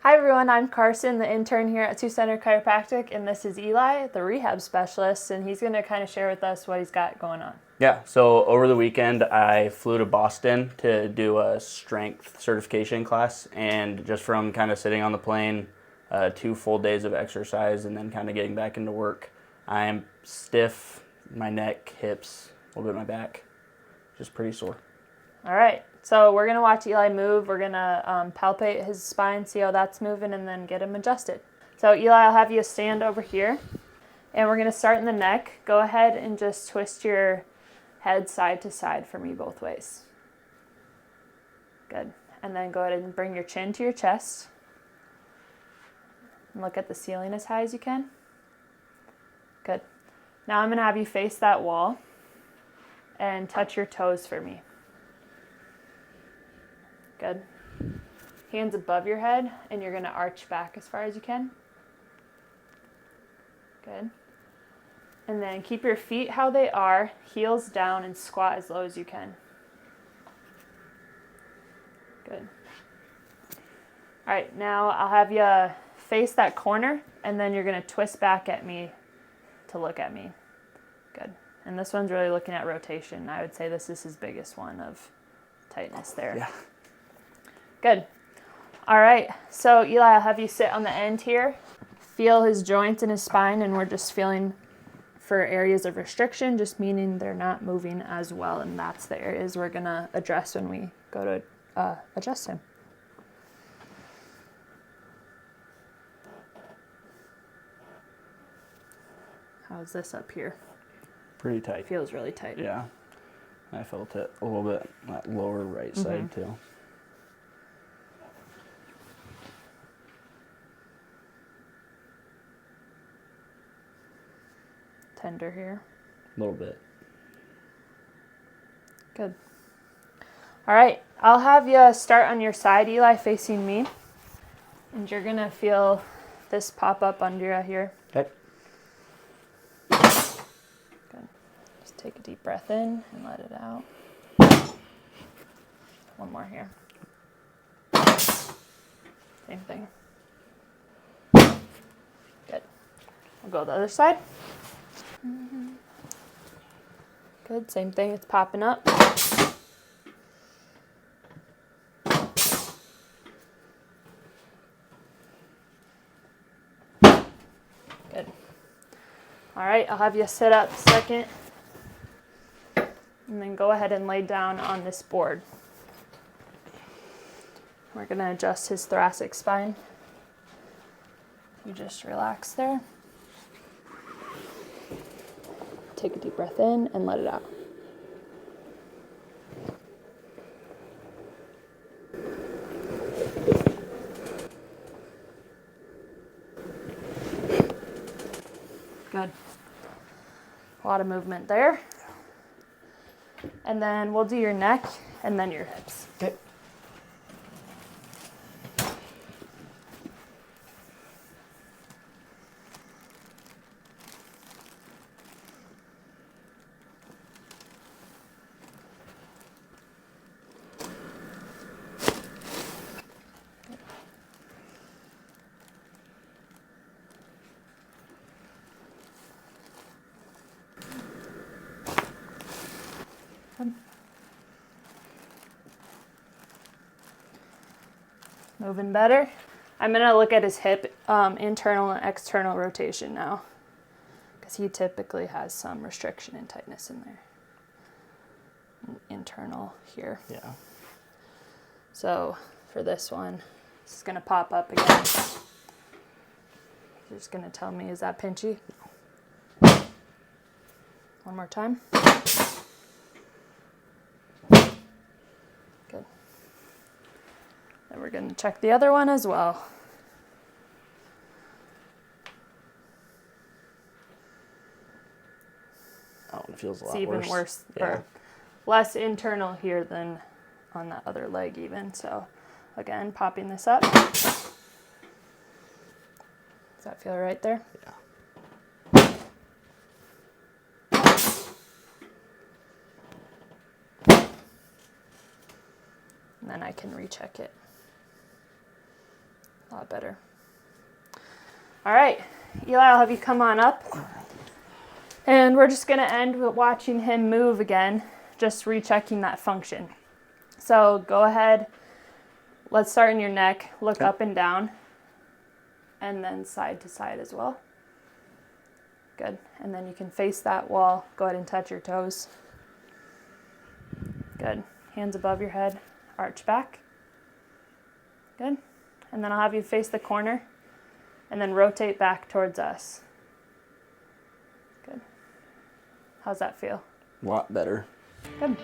Hi everyone, I'm Karsyn, the intern here at Sioux Chiropractic, and this is Eli, the rehab specialist, and he's going to kind of share with us what he's got going on. Yeah, so over the weekend I flew to Boston to do a strength certification class, and just from kind of sitting on the plane, 2 full days of exercise, and then kind of getting back into work, I'm stiff, my neck, hips, a little bit of my back, just pretty sore. All right, so we're going to watch Eli move. We're going to palpate his spine, see how that's moving, and then get him adjusted. So Eli, I'll have you stand over here, and we're going to start in the neck. Go ahead and just twist your head side to side for me both ways. Good. And then go ahead and bring your chin to your chest. And look at the ceiling as high as you can. Good. Now I'm going to have you face that wall and touch your toes for me. Good. Hands above your head, and you're going to arch back as far as you can. Good. And then keep your feet how they are, heels down, and squat as low as you can. Good. All right, now I'll have you face that corner, and then you're going to twist back at me to look at me. Good. And this one's really looking at rotation. I would say this is his biggest one of tightness there. Yeah. Good. All right, so Eli, I'll have you sit on the end here. Feel his joints in his spine, and we're just feeling for areas of restriction, just meaning they're not moving as well, and that's the areas we're gonna address when we go to adjust him. How's this up here? Pretty tight. Feels really tight. Yeah, I felt it a little bit, that lower right side too. Tender here. A little bit. Good. All right, I'll have you start on your side, Eli, facing me. And you're gonna feel this pop up under you here. Okay. Good. Just take a deep breath in and let it out. One more here. Same thing. Good. We'll go the other side. Good, same thing, it's popping up. Good. All right, I'll have you sit up a second, and then go ahead and lay down on this board. We're gonna adjust his thoracic spine. You just relax there. Take a deep breath in and let it out. Good. A lot of movement there. And then we'll do your neck and then your hips. Okay. Moving better. I'm going to look at his hip internal and external rotation now, because he typically has some restriction and tightness in there. Internal here. Yeah. So for this one, this is going to pop up again. You're just going to tell me, is that pinchy? One more time. Good. Then we're going to check the other one as well. Oh, it feels a lot It's even worse. worse. Yeah. Or less internal here than on that other leg even. So again, popping this up. Does that feel right there? Yeah. And then I can recheck it. A lot better. All right, Eli, I'll have you come on up. And we're just going to end with watching him move again, just rechecking that function. So go ahead. Let's start in your neck. Look up and down. And then side to side as well. Good. And then you can face that wall. Go ahead and touch your toes. Good. Hands above your head. Arch back. Good. And then I'll have you face the corner. And then rotate back towards us. Good. How's that feel? A lot better. Good.